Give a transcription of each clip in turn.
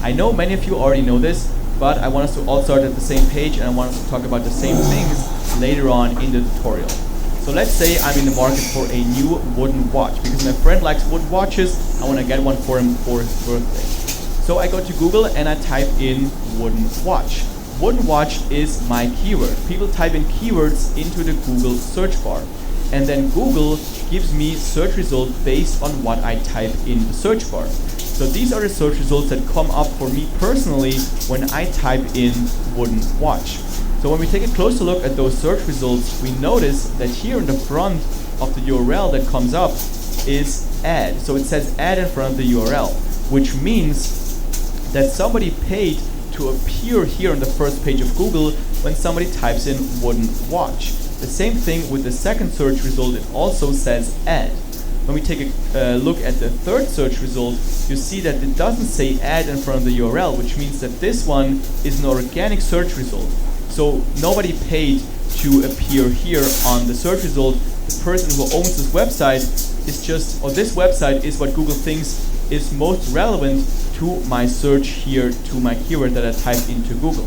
I know many of you already know this, but I want us to all start at the same page, and I want us to talk about the same things later on in the tutorial. So let's say I'm in the market for a new wooden watch because my friend likes wooden watches. I want to get one for him for his birthday. So I go to Google and I type in wooden watch. Wooden watch is my keyword. People type in keywords into the Google search bar, and then Google gives me search results based on what I type in the search bar. So these are the search results that come up for me personally when I type in wooden watch. So when we take a closer look at those search results, we notice that here in the front of the URL that comes up is ad. So it says ad in front of the URL, which means that somebody paid to appear here on the first page of Google when somebody types in wooden watch. The same thing with the second search result, it also says ad. When we take a look at the third search result, you see that it doesn't say ad in front of the URL, which means that this one is an organic search result. So nobody paid to appear here on the search result. The person who owns this website is just, or this website is what Google thinks is most relevant to my search here, to my keyword that I typed into Google.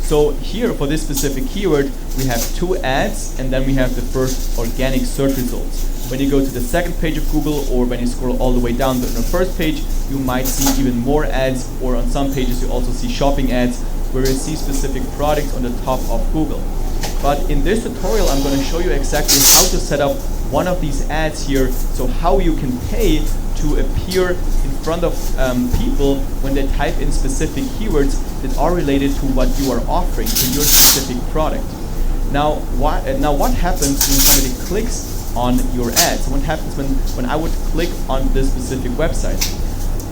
So here for this specific keyword, we have 2 ads, and then we have the first organic search results. When you go to the second page of Google, or when you scroll all the way down to the first page, you might see even more ads, or on some pages you also see shopping ads, where you see specific products on the top of Google. But in this tutorial, I'm going to show you exactly how to set up one of these ads here, so how you can pay to appear in front of people when they type in specific keywords that are related to what you are offering, to your specific product. Now what happens when somebody clicks on your ads? What happens when I would click on this specific website?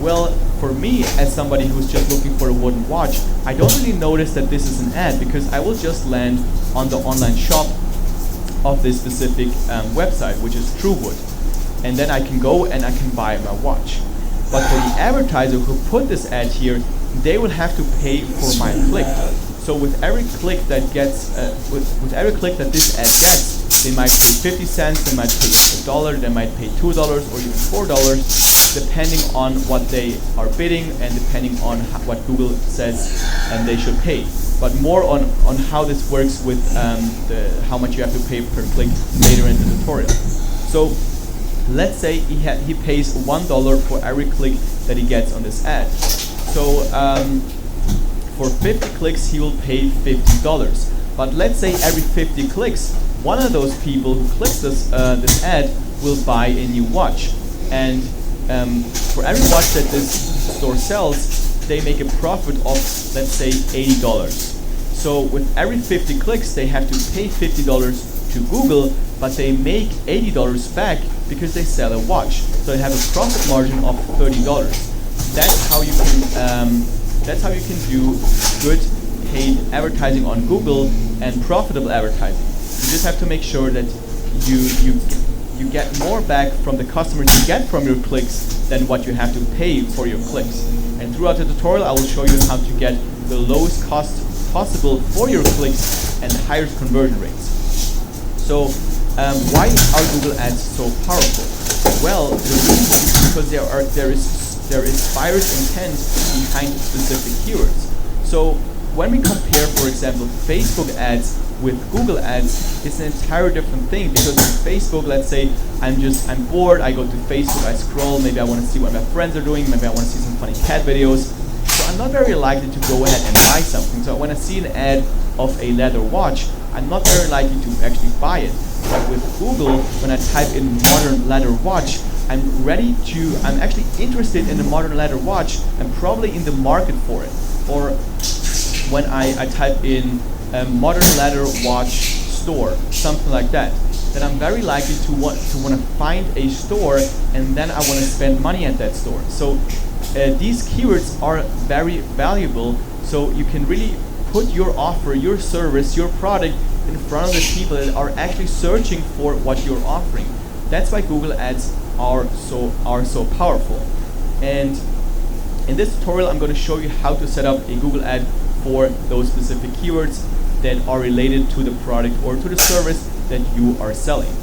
Well, for me, as somebody who's just looking for a wooden watch, I don't really notice that this is an ad because I will just land on the online shop of this specific website, which is TrueWood. And then I can go and I can buy my watch. But for the advertiser who put this ad here, they will have to pay for my click. So with every click that gets, with every click that this ad gets, they might pay 50 cents, they might pay $1, they might pay $2 or even $4, depending on what they are bidding and depending on what Google says they should pay. But more on how this works with how much you have to pay per click later in the tutorial. So let's say he pays $1 for every click that he gets on this ad. So for 50 clicks, he will pay $50. But let's say every 50 clicks, one of those people who clicks this ad will buy a new watch. And for every watch that this store sells, they make a profit of, let's say, $80. So with every 50 clicks, they have to pay $50 to Google, but they make $80 back because they sell a watch. So they have a profit margin of $30. That's how you can do good paid advertising on Google and profitable advertising. You just have to make sure that you get more back from the customers you get from your clicks than what you have to pay for your clicks. And throughout the tutorial, I will show you how to get the lowest cost possible for your clicks and the highest conversion rates. So why are Google ads so powerful? Well, the reason is because there is buyer's intent behind specific keywords. So when we compare, for example, Facebook ads with Google ads, it's an entirely different thing, because with Facebook, let's say I'm bored, I go to Facebook, I scroll, maybe I want to see what my friends are doing, maybe I want to see some funny cat videos. So I'm not very likely to go ahead and buy something. So when I see an ad of a leather watch, I'm not very likely to actually buy it. But with Google, when I type in modern leather watch, I'm actually interested in the modern leather watch and probably in the market for it. Or when I type in modern leather watch store, something like that, then I'm very likely to want to find a store, and then I want to spend money at that store. So these keywords are very valuable, so you can really put your offer, your service, your product in front of the people that are actually searching for what you're offering. That's why Google ads are so powerful. And in this tutorial, I'm going to show you how to set up a Google ad for those specific keywords that are related to the product or to the service that you are selling.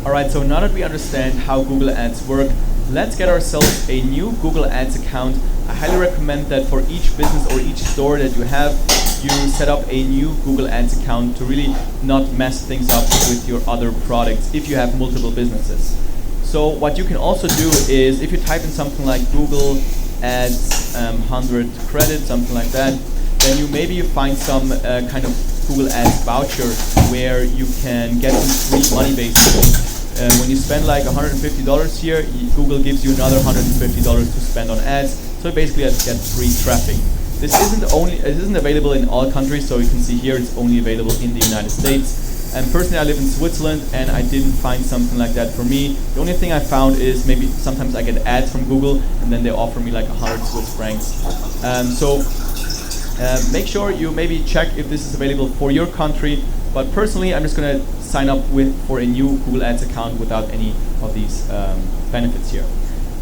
Alright, so now that we understand how Google ads work, let's get ourselves a new Google Ads account. I highly recommend that for each business or each store that you have, you set up a new Google Ads account to really not mess things up with your other products if you have multiple businesses. So what you can also do is, if you type in something like Google Ads 100 credit, something like that, then you find some kind of Google Ads voucher where you can get some free money basically. When you spend like $150 here, Google gives you another $150 to spend on ads. So basically, you get free traffic. This isn't available in all countries. So you can see here it's only available in the United States. And personally, I live in Switzerland, and I didn't find something like that for me. The only thing I found is maybe sometimes I get ads from Google, and then they offer me like 100 Swiss francs. Make sure you maybe check if this is available for your country. But personally, I'm just going to sign up for a new Google Ads account without any of these benefits here.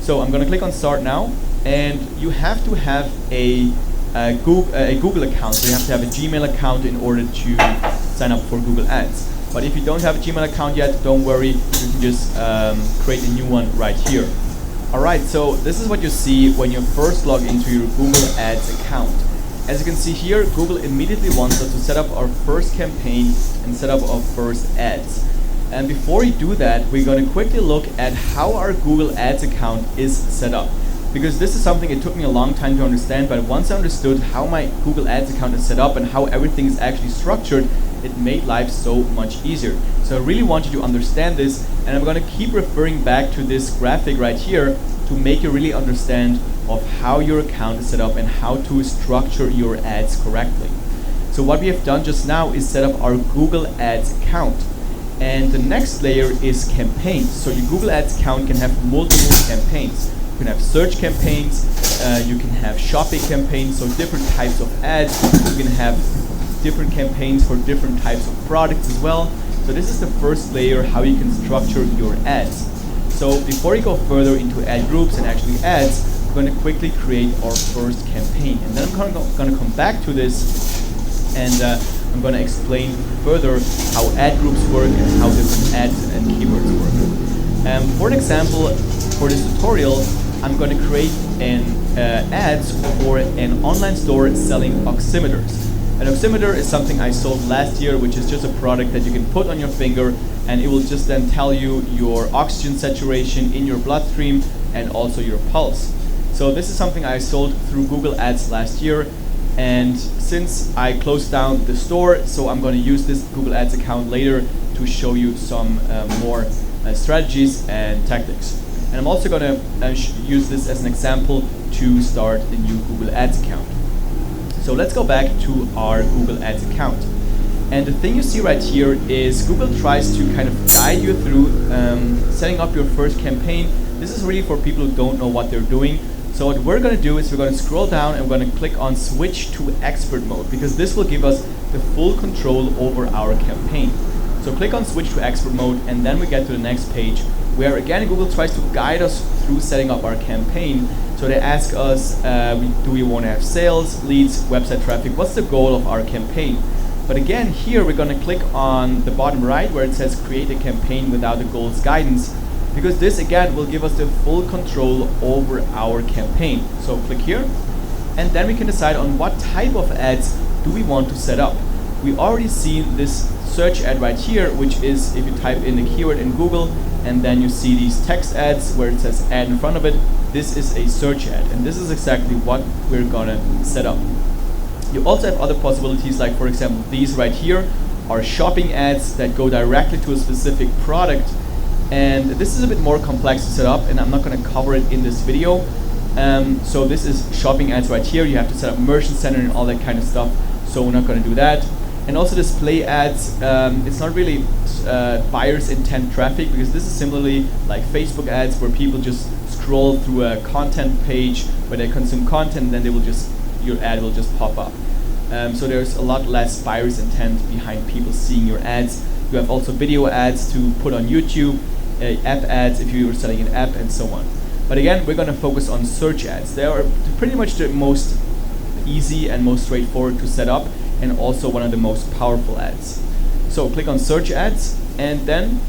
So I'm going to click on Start Now, and you have to have a Google account. So you have to have a Gmail account in order to sign up for Google Ads. But if you don't have a Gmail account yet, don't worry. You can just create a new one right here. Alright, so this is what you see when you first log into your Google Ads account. As you can see here, Google immediately wants us to set up our first campaign and set up our first ads. And before we do that, we're going to quickly look at how our Google Ads account is set up. Because this is something it took me a long time to understand, but once I understood how my Google Ads account is set up and how everything is actually structured, it made life so much easier. So I really want you to understand this, and I'm going to keep referring back to this graphic right here to make you really understand of how your account is set up and how to structure your ads correctly. So what we have done just now is set up our Google Ads account. And the next layer is campaigns. So your Google Ads account can have multiple campaigns. You can have search campaigns, you can have shopping campaigns, so different types of ads. You can have different campaigns for different types of products as well. So this is the first layer, how you can structure your ads. So before you go further into ad groups and actually ads, we're going to quickly create our first campaign. And then I'm going to come back to this, and I'm going to explain further how ad groups work and how different ads and keywords work. For an example, for this tutorial, I'm going to create an ads for an online store selling oximeters. An oximeter is something I sold last year, which is just a product that you can put on your finger, and it will just then tell you your oxygen saturation in your bloodstream and also your pulse. So this is something I sold through Google Ads last year, and since I closed down the store, so I'm going to use this Google Ads account later to show you some more strategies and tactics. And I'm also going to use this as an example to start a new Google Ads account. So let's go back to our Google Ads account. And the thing you see right here is Google tries to kind of guide you through setting up your first campaign. This is really for people who don't know what they're doing. So what we're going to do is we're going to scroll down and we're going to click on Switch to Expert Mode, because this will give us the full control over our campaign. So click on Switch to Expert Mode, and then we get to the next page where again Google tries to guide us through setting up our campaign. So they ask us, do we want to have sales, leads, website traffic? What's the goal of our campaign? But again, here we're going to click on the bottom right where it says create a campaign without the goals guidance, because this again will give us the full control over our campaign. So click here, and then we can decide on what type of ads do we want to set up. We already see this search ad right here, which is if you type in the keyword in Google and then you see these text ads where it says ad in front of it, this is a search ad, and this is exactly what we're gonna set up. You also have other possibilities, like for example these right here are shopping ads that go directly to a specific product, and this is a bit more complex to set up and I'm not going to cover it in this video. So this is shopping ads right here. You have to set up merchant center and all that kind of stuff, so we're not going to do that. And also display ads, it's not really buyer's intent traffic, because this is similarly like Facebook ads where people just scroll through a content page where they consume content, and then they will just, your ad will just pop up. So there's a lot less buyer's intent behind people seeing your ads. You have also video ads to put on YouTube, app ads if you are selling an app, and so on. But again, we're going to focus on search ads. They are pretty much the most easy and most straightforward to set up, and also one of the most powerful ads. So click on search ads, and then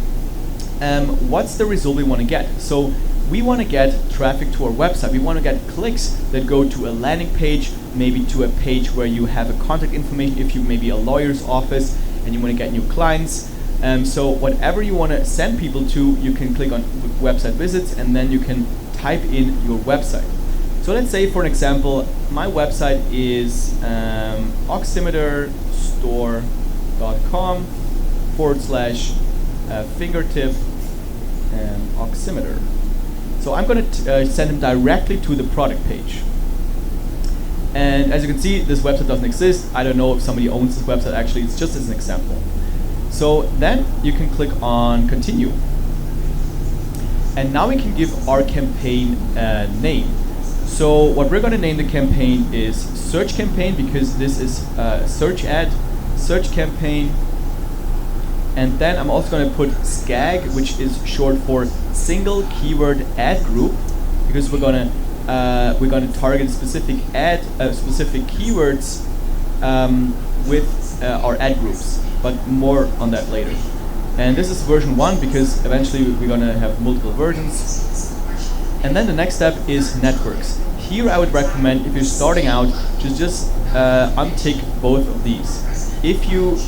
what's the result we want to get? So we want to get traffic to our website. We want to get clicks that go to a landing page, maybe to a page where you have a contact information if you maybe a lawyer's office and you want to get new clients. So whatever you want to send people to, you can click on website visits and then you can type in your website. So let's say, for an example, my website is oximeter.com/fingertip oximeter. So I'm going to send them directly to the product page. And as you can see, this website doesn't exist. I don't know if somebody owns this website actually, it's just as an example. So then you can click on continue. And now we can give our campaign a name. So what we're going to name the campaign is search campaign, because this is a search ad, search campaign. And then I'm also going to put SKAG, which is short for single keyword ad group, because we're going to target specific keywords with our ad groups, but more on that later. And this is version 1 because eventually we're going to have multiple versions. And then the next step is networks. Here I would recommend, if you're starting out, to just untick both of these. If you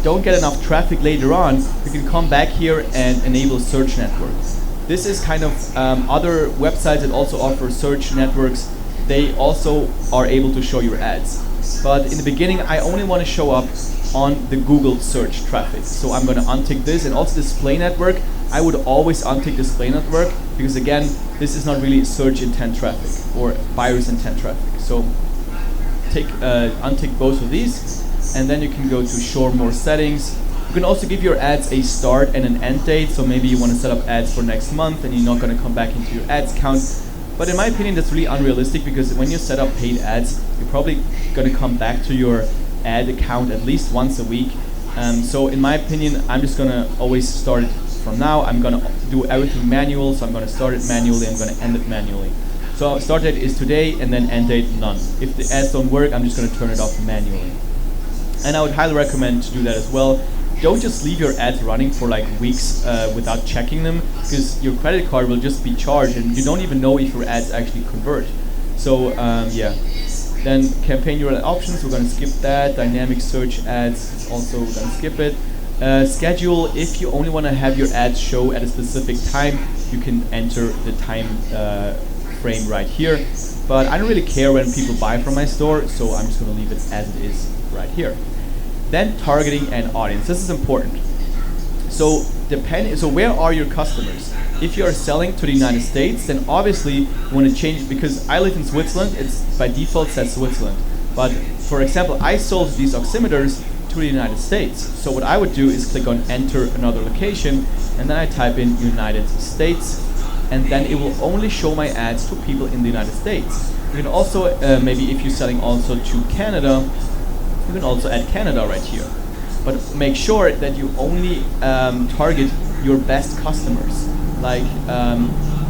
don't get enough traffic later on, you can come back here and enable search networks. This is kind of other websites that also offer search networks. They also are able to show your ads. But in the beginning, I only want to show up on the Google search traffic. So I'm going to untick this, and also display network. I would always untick display network because, again, this is not really search intent traffic or buyer's intent traffic. So untick both of these, and then you can go to show more settings. You can also give your ads a start and an end date. So maybe you want to set up ads for next month and you're not going to come back into your ads count. But in my opinion, that's really unrealistic, because when you set up paid ads, you're probably going to come back to your ad account at least once a week. So in my opinion, I'm just going to always start it from now. I'm going to do everything manual. So I'm going to start it manually. I'm going to end it manually. So start date is today, and then end date none. If the ads don't work, I'm just going to turn it off manually. And I would highly recommend to do that as well. Don't just leave your ads running for like weeks without checking them, because your credit card will just be charged and you don't even know if your ads actually convert. So yeah. Then campaign URL options, we're going to skip that. Dynamic search ads, also we're going to skip it. Schedule, if you only want to have your ads show at a specific time, you can enter the time frame right here. But I don't really care when people buy from my store, so I'm just going to leave it as it is right here. Then targeting and audience. This is important. So where are your customers? If you are selling to the United States, then obviously you want to change, because I live in Switzerland, it's by default says Switzerland. But for example, I sold these oximeters to the United States. So what I would do is click on enter another location, and then I type in United States, and then it will only show my ads to people in the United States. You can also, maybe if you're selling also to Canada, you can also add Canada right here. But make sure that you only target your best customers. Like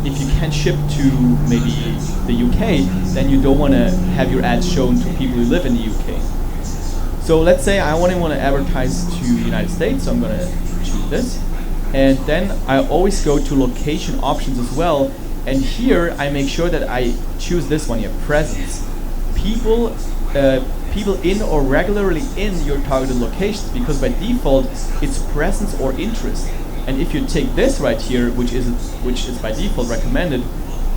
if you can ship to maybe the UK, then you don't want to have your ads shown to people who live in the UK. So let's say I only want to advertise to the United States, so I'm going to choose this. And then I always go to location options as well. And here I make sure that I choose this one here, presence. People in or regularly in your targeted locations, because by default it's presence or interest. And if you take this right here, which is by default recommended,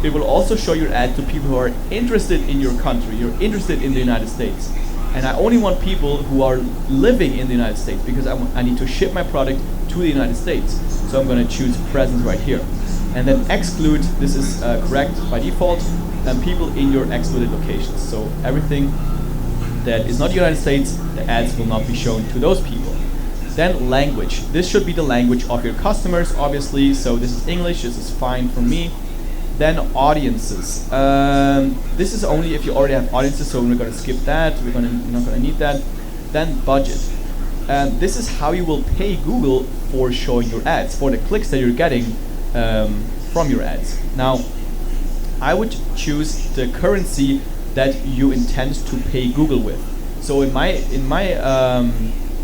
it will also show your ad to people who are interested in your country, you're interested in the United States. And I only want people who are living in the United States, because I need to ship my product to the United States. So I'm going to choose presence right here. And then exclude, this is correct by default, and people in your excluded locations. So everything that is not the United States, the ads will not be shown to those people. Then language. This should be the language of your customers, obviously. So this is English, this is fine for me. Then audiences. This is only if you already have audiences, so we're going to skip that. We're not going to need that. Then budget. This is how you will pay Google for showing your ads, for the clicks that you're getting from your ads. Now, I would choose the currency that you intend to pay Google with. So in my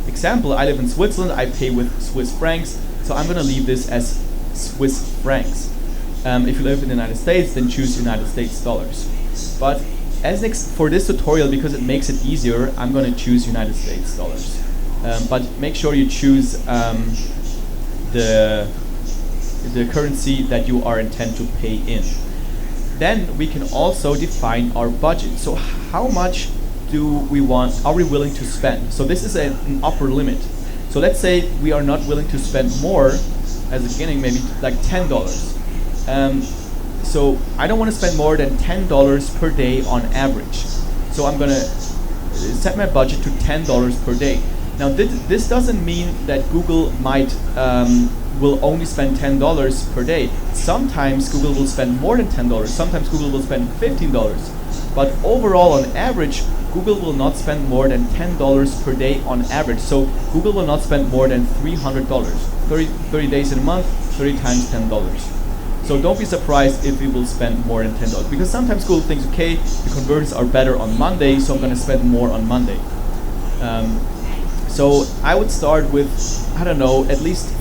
example, I live in Switzerland. I pay with Swiss francs, so I'm going to leave this as Swiss francs. If you live in the United States, then choose United States dollars. But for this tutorial, because it makes it easier, I'm going to choose United States dollars. But make sure you choose the currency that you are intent to pay in. Then we can also define our budget. So how much are we willing to spend? So this is an upper limit. So let's say we are not willing to spend more as a beginning, maybe like $10. So I don't want to spend more than $10 per day on average. So I'm gonna set my budget to $10 per day. Now this doesn't mean that Google will only spend $10 per day. Sometimes Google will spend more than $10. Sometimes Google will spend $15. But overall, on average, Google will not spend more than $10 per day on average. So Google will not spend more than $300. 30 days in a month, 30 times $10. So don't be surprised if we will spend more than $10. Because sometimes Google thinks, okay, the conversions are better on Monday, so I'm going to spend more on Monday. So I would start with, I don't know, at least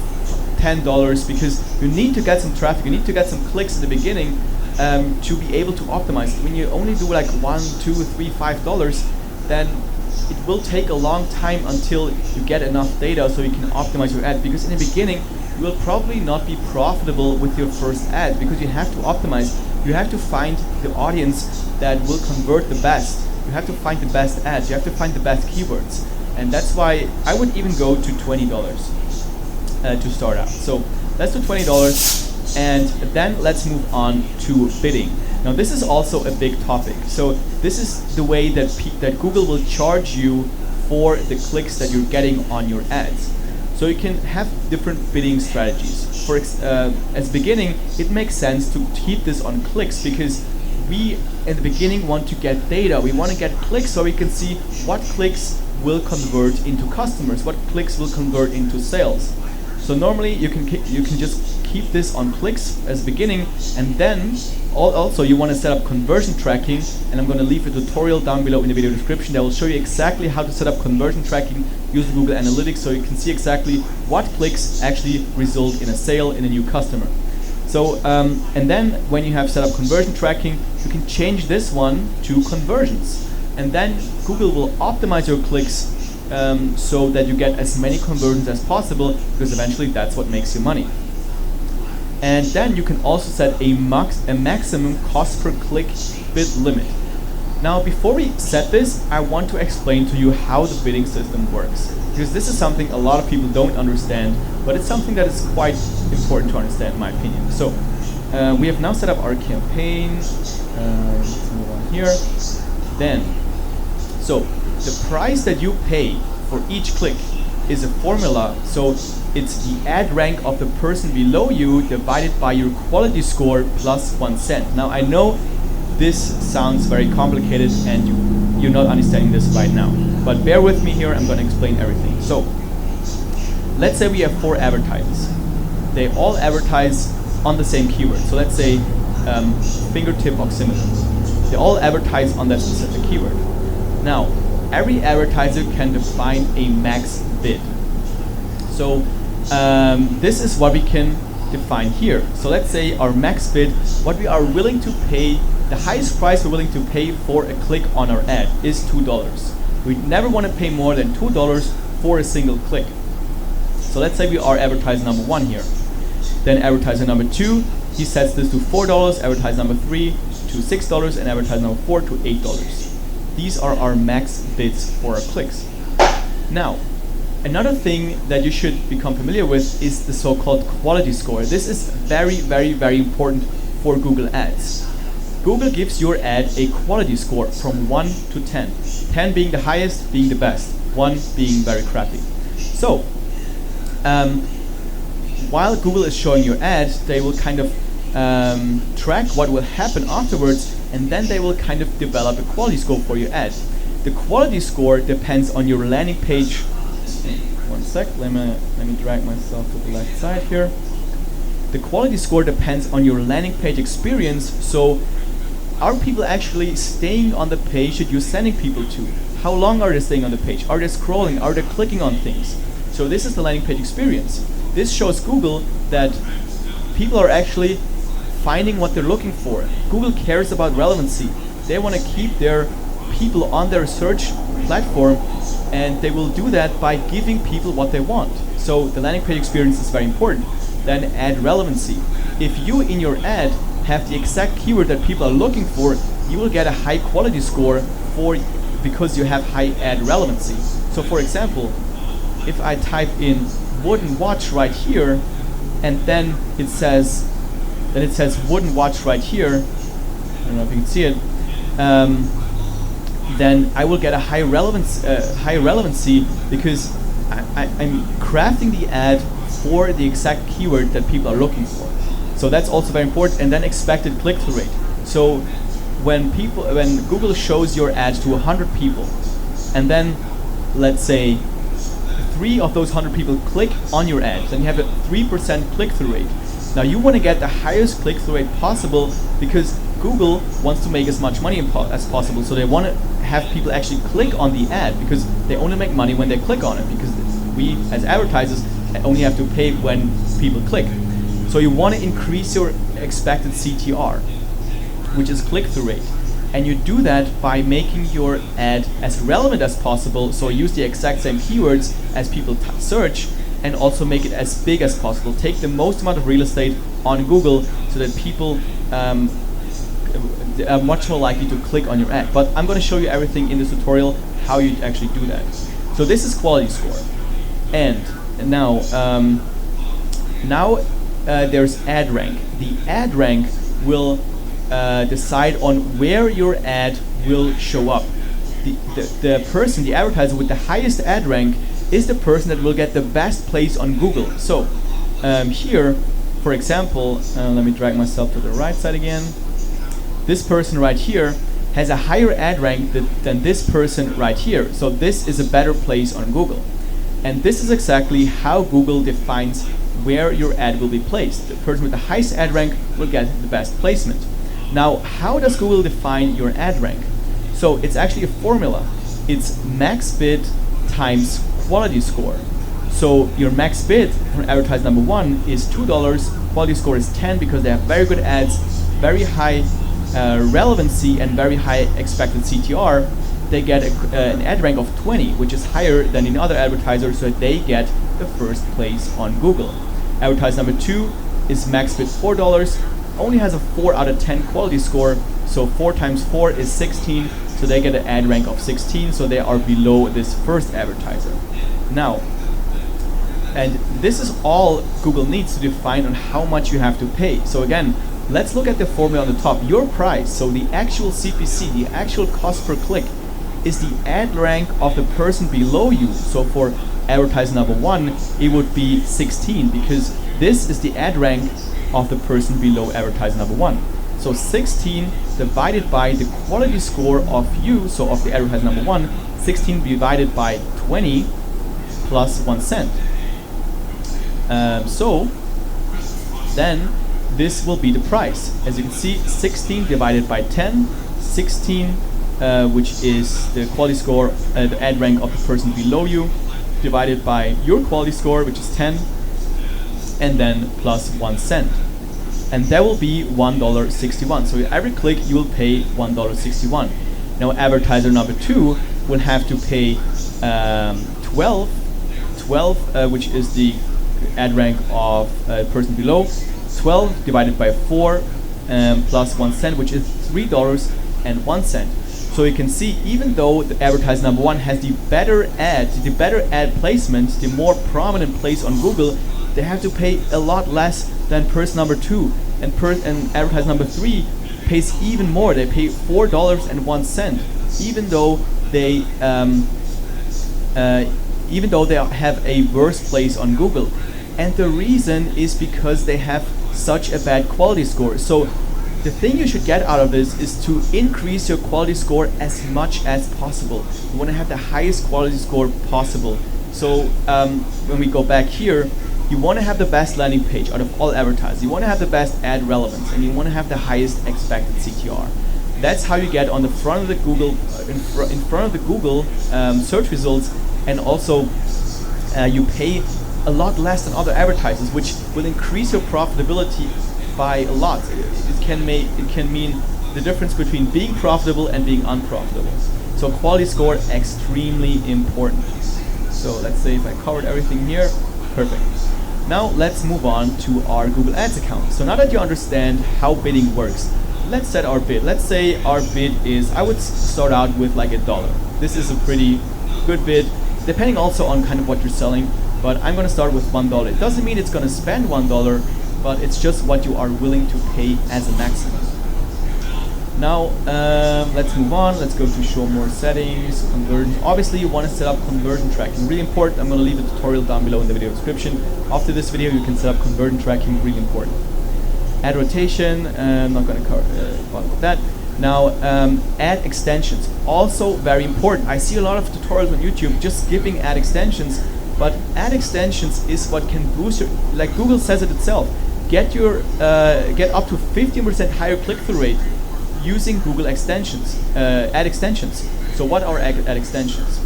$10, because you need to get some traffic, you need to get some clicks in the beginning to be able to optimize. When you only do like $1, $2, $3, $5, then it will take a long time until you get enough data so you can optimize your ad. Because in the beginning, you will probably not be profitable with your first ad, because you have to optimize. You have to find the audience that will convert the best. You have to find the best ads. You have to find the best keywords. And that's why I would even go to $20 to start out. So let's do $20, and then let's move on to bidding. Now this is also a big topic. So this is the way that Google will charge you for the clicks that you're getting on your ads. So you can have different bidding strategies. As beginning, it makes sense to keep this on clicks, because we in the beginning want to get data. We want to get clicks so we can see what clicks will convert into customers, what clicks will convert into sales. So normally you can just keep this on clicks as beginning, and then also you want to set up conversion tracking, and I'm going to leave a tutorial down below in the video description that will show you exactly how to set up conversion tracking using Google Analytics, so you can see exactly what clicks actually result in a sale in a new customer. So and then when you have set up conversion tracking, you can change this one to conversions, and then Google will optimize your clicks so that you get as many conversions as possible, because eventually that's what makes you money. And then you can also set a maximum cost per click bid limit. Now before we set this, I want to explain to you how the bidding system works, because this is something a lot of people don't understand, but it's something that is quite important to understand in my opinion. So we have now set up our campaign. Let's move on here. Then, so the price that you pay for each click is a formula. So it's the ad rank of the person below you divided by your quality score plus 1 cent. Now I know this sounds very complicated and you're not understanding this right now, but bear with me here, I'm going to explain everything. So let's say we have 4 advertisers. They all advertise on the same keyword. So let's say fingertip oximeter. They all advertise on that specific keyword. Now every advertiser can define a max bid. So this is what we can define here. So let's say our max bid, what we are willing to pay, the highest price we're willing to pay for a click on our ad is $2. We never want to pay more than $2 for a single click. So let's say we are advertiser number 1 here. Then advertiser number 2, he sets this to $4, advertiser number 3 to $6, and advertiser number 4 to $8. These are our max bids for our clicks. Now, another thing that you should become familiar with is the so-called quality score. This is very, very, very important for Google Ads. Google gives your ad a quality score from 1 to 10. 10 being the highest, being the best, 1 being very crappy. So, while Google is showing your ad, they will kind of track what will happen afterwards, and then they will kind of develop a quality score for your ad. The quality score depends on your landing page. One sec, let me drag myself to the left side here. The quality score depends on your landing page experience. So are people actually staying on the page that you're sending people to? How long are they staying on the page? Are they scrolling? Are they clicking on things? So this is the landing page experience. This shows Google that people are actually finding what they're looking for. Google cares about relevancy. They want to keep their people on their search platform, and they will do that by giving people what they want. So the landing page experience is very important. Then ad relevancy. If you in your ad have the exact keyword that people are looking for, you will get a high quality score because you have high ad relevancy. So for example, if I type in wooden watch right here, and then it says wooden watch right here, I don't know if you can see it, then I will get a high relevancy because I'm crafting the ad for the exact keyword that people are looking for. So that's also very important. And then expected click-through rate. So when Google shows your ad to 100 people, and then let's say 3 of those 100 people click on your ad, then you have a 3% click-through rate. Now you want to get the highest click-through rate possible because Google wants to make as much money as possible. So they want to have people actually click on the ad because they only make money when they click on it, because we as advertisers only have to pay when people click. So you want to increase your expected CTR, which is click-through rate. And you do that by making your ad as relevant as possible. So use the exact same keywords as people search, and also make it as big as possible. Take the most amount of real estate on Google so that people are much more likely to click on your ad. But I'm going to show you everything in this tutorial how you actually do that. So this is quality score. And now there's ad rank. The ad rank will decide on where your ad will show up. The person, the advertiser with the highest ad rank is the person that will get the best place on Google. So here, for example, let me drag myself to the right side again. This person right here has a higher ad rank than this person right here. So this is a better place on Google. And this is exactly how Google defines where your ad will be placed. The person with the highest ad rank will get the best placement. Now, how does Google define your ad rank? So it's actually a formula. It's max bid times quality score. So your max bid for advertise number 1 is $2, quality score is 10 because they have very good ads, very high relevancy, and very high expected CTR. They get an ad rank of 20, which is higher than in other advertisers, so they get the first place on Google. Advertise number 2 is max bid $4, only has a 4 out of 10 quality score, so 4 times 4 is 16, so they get an ad rank of 16, so they are below this first advertiser. Now, and this is all Google needs to define on how much you have to pay. So again, let's look at the formula on the top. Your price, so the actual CPC, the actual cost per click, is the ad rank of the person below you. So for advertiser number 1, it would be 16 because this is the ad rank of the person below advertiser number 1. So 16 divided by the quality score of you, so of the advertiser number 1, 16 divided by 20 plus 1 cent. So then this will be the price. As you can see, 16 divided by 10, 16 which is the quality score, the ad rank of the person below you, divided by your quality score, which is 10, and then plus 1 cent. And that will be $1.61. So every click you will pay $1.61. Now advertiser number 2 will have to pay 12, which is the ad rank of person below. 12 divided by 4 plus 1 cent, which is $3.01. So you can see, even though the advertiser number 1 has the better ad placement, the more prominent place on Google, they have to pay a lot less than person number 2, and advertiser number 3 pays even more. They pay $4.01, even though they have a worse place on Google. And the reason is because they have such a bad quality score. So the thing you should get out of this is to increase your quality score as much as possible. You want to have the highest quality score possible. So when we go back here, you want to have the best landing page out of all advertisers. You want to have the best ad relevance, and you want to have the highest expected CTR. That's how you get on the front of the Google, in front of the Google search results, and also you pay a lot less than other advertisers, which will increase your profitability by a lot. It can mean the difference between being profitable and being unprofitable. So quality score, extremely important. So let's say if I covered everything here, perfect. Now let's move on to our Google Ads account. So now that you understand how bidding works, let's set our bid. Let's say our bid is, I would start out with like $1. This is a pretty good bid, depending also on kind of what you're selling, but I'm gonna start with $1. It doesn't mean it's gonna spend $1, but it's just what you are willing to pay as a maximum. Now, let's move on. Let's go to show more settings, conversion. Obviously, you want to set up conversion tracking. Really important. I'm going to leave a tutorial down below in the video description. After this video, you can set up conversion tracking. Really important. Ad rotation. I'm not going to bother with that. Now, ad extensions. Also very important. I see a lot of tutorials on YouTube just giving ad extensions, but ad extensions is what can boost your, like Google says it itself, get up to 15% higher click-through rate using Google extensions, ad extensions. So what are ad extensions?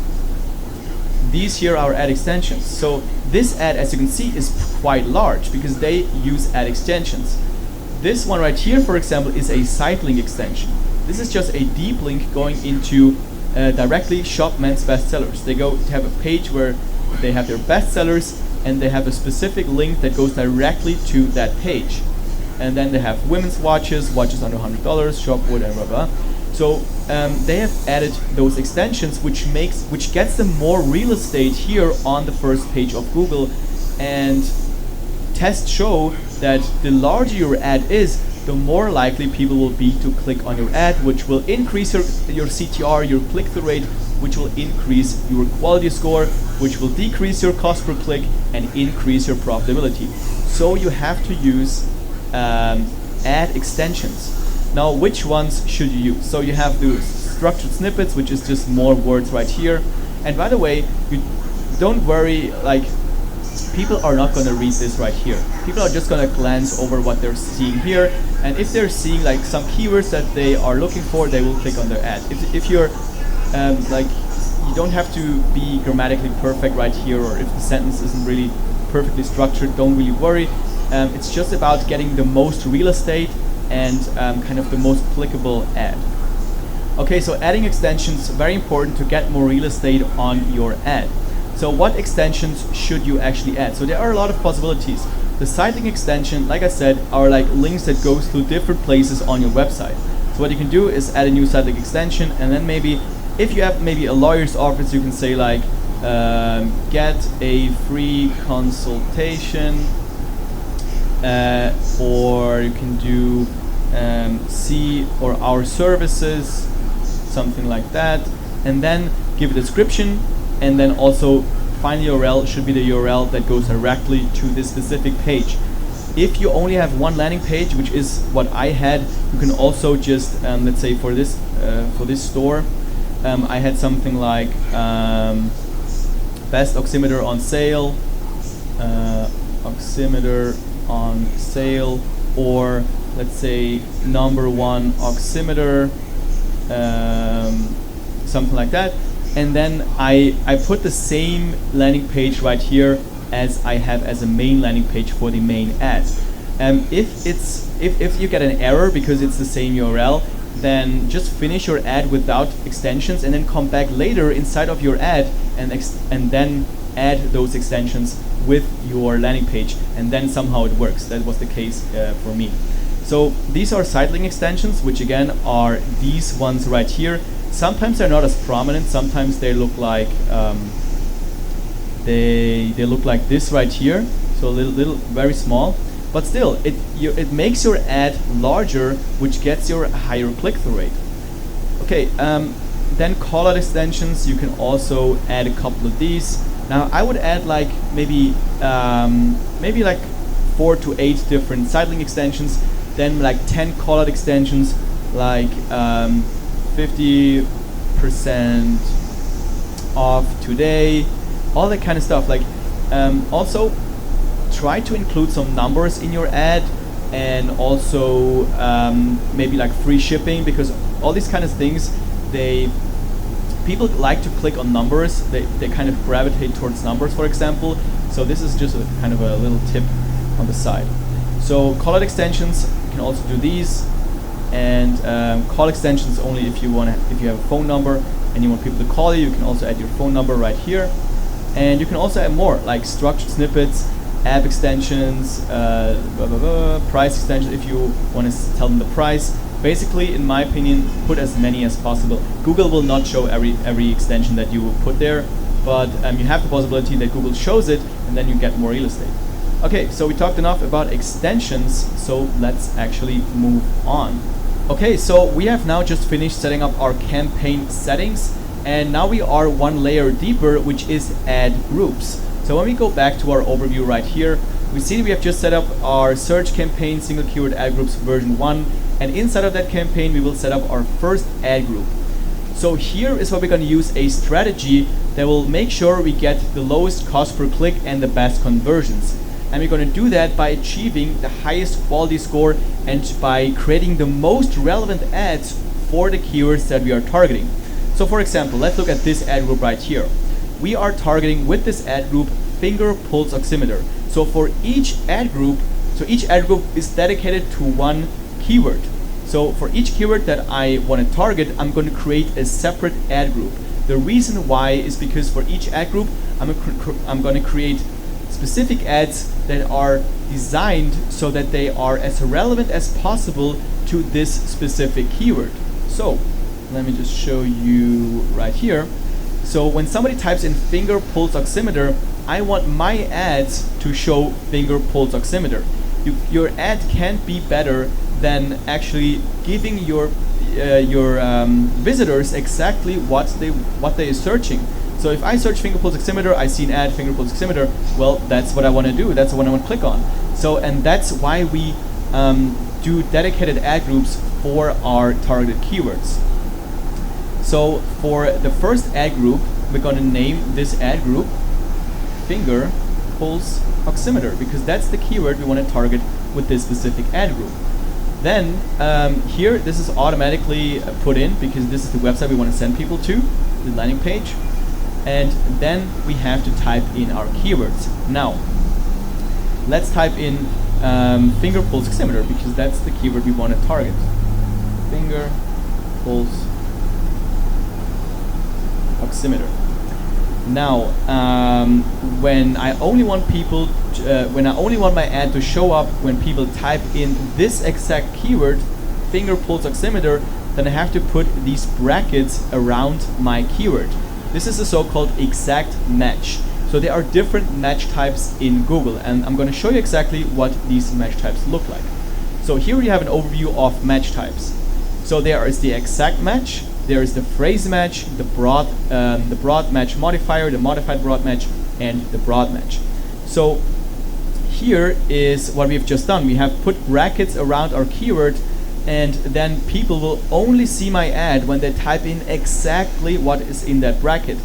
These here are ad extensions. So this ad, as you can see, is quite large because they use ad extensions. This one right here, for example, is a site link extension. This is just a deep link going into directly shop men's bestsellers. They have a page where they have their bestsellers and they have a specific link that goes directly to that page. And then they have women's watches under $100, shop whatever. So they have added those extensions, which gets them more real estate here on the first page of Google. And tests show that the larger your ad is, the more likely people will be to click on your ad, which will increase your CTR, your click-through rate, which will increase your quality score, which will decrease your cost per click and increase your profitability. So you have to use ad extensions. Now, which ones should you use? So you have the structured snippets, which is just more words right here. And by the way, you don't worry, like people are not going to read this right here. People are just going to glance over what they're seeing here, and if they're seeing like some keywords that they are looking for, they will click on their ad. If you're like, you don't have to be grammatically perfect right here, or if the sentence isn't really perfectly structured, don't really worry. It's just about getting the most real estate and kind of the most clickable ad. Okay, so adding extensions, very important to get more real estate on your ad. So what extensions should you actually add? So there are a lot of possibilities. The site link extension, like I said, are like links that goes to different places on your website. So what you can do is add a new site link extension, and then maybe if you have maybe a lawyer's office, you can say like get a free consultation, or you can do see or our services, something like that, and then give a description, and then also final URL should be the URL that goes directly to this specific page. If you only have one landing page, which is what I had, you can also just let's say for this store, I had something like best oximeter on sale, oximeter on sale, or let's say #1 oximeter, something like that. And then I put the same landing page right here as I have as a main landing page for the main ad. If you get an error because it's the same URL, then just finish your ad without extensions and then come back later inside of your ad and then add those extensions with your landing page, and then somehow it works. That was the case for me. So these are site link extensions, which again are these ones right here. Sometimes they're not as prominent. Sometimes they look like they look like this right here. So a little very small, but still it makes your ad larger, which gets your higher click-through rate. Okay, then callout extensions. You can also add a couple of these. Now I would add like maybe like 4 to 8 different site link extensions. Then like 10 callout extensions, like 50% off today, all that kind of stuff. Like also try to include some numbers in your ad, and also maybe like free shipping, because all these kind of things, people like to click on numbers. They kind of gravitate towards numbers, for example. So this is just a kind of a little tip on the side. So call out extensions, you can also do these, and call extensions only if you have a phone number and you want people to call you. You can also add your phone number right here, and you can also add more like structured snippets, app extensions, price extensions if you want to tell them the price. Basically, in my opinion, put as many as possible. Google will not show every extension that you will put there, but you have the possibility that Google shows it, and then you get more real estate. Okay, so we talked enough about extensions, so let's actually move on. Okay, so we have now just finished setting up our campaign settings, and now we are one layer deeper, which is add groups. So when we go back to our overview right here, we see we have just set up our search campaign single keyword ad groups version 1, and inside of that campaign we will set up our first ad group. So here is where we're going to use a strategy that will make sure we get the lowest cost per click and the best conversions. And we're going to do that by achieving the highest quality score and by creating the most relevant ads for the keywords that we are targeting. So for example, let's look at this ad group right here. We are targeting with this ad group finger pulse oximeter. So for each ad group, each ad group is dedicated to one keyword. So for each keyword that I want to target, I'm going to create a separate ad group. The reason why is because for each ad group, I'm going to create specific ads that are designed so that they are as relevant as possible to this specific keyword. So let me just show you right here. So when somebody types in finger pulse oximeter, I want my ads to show finger pulse oximeter. Your ad can't be better than actually giving your visitors exactly what they are searching. So if I search finger pulse oximeter, I see an ad finger pulse oximeter. Well, that's what I want to do. That's what I want to click on. So, and that's why we do dedicated ad groups for our targeted keywords. So for the first ad group, we're going to name this ad group finger pulse oximeter because that's the keyword we want to target with this specific ad group. Then here, this is automatically put in because this is the website we want to send people to, the landing page. And then we have to type in our keywords. Now, let's type in finger pulse oximeter because that's the keyword we want to target. Finger pulse oximeter. Now, when I only want my ad to show up when people type in this exact keyword, finger pulse oximeter, then I have to put these brackets around my keyword. This is a so-called exact match. So there are different match types in Google, and I'm going to show you exactly what these match types look like. So here we have an overview of match types. So there is the exact match, there is the phrase match, the broad match modifier, the modified broad match, and the broad match. So here is what we've just done. We have put brackets around our keyword, and then people will only see my ad when they type in exactly what is in that bracket,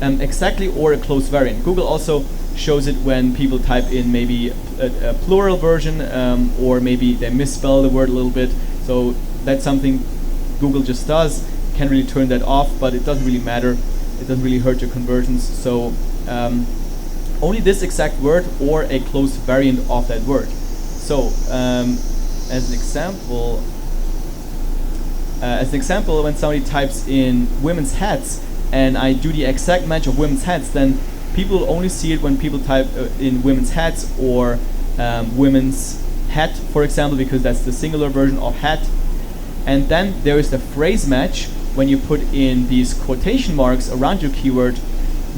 exactly, or a close variant. Google also shows it when people type in maybe a plural version, or maybe they misspell the word a little bit. So that's something Google just does. Can't really turn that off, but it doesn't really matter. It doesn't really hurt your conversions. So only this exact word or a close variant of that word. So as an example, when somebody types in women's hats and I do the exact match of women's hats, then people will only see it when people type in women's hats or women's hat, for example, because that's the singular version of hat. And then there is the phrase match. When you put in these quotation marks around your keyword,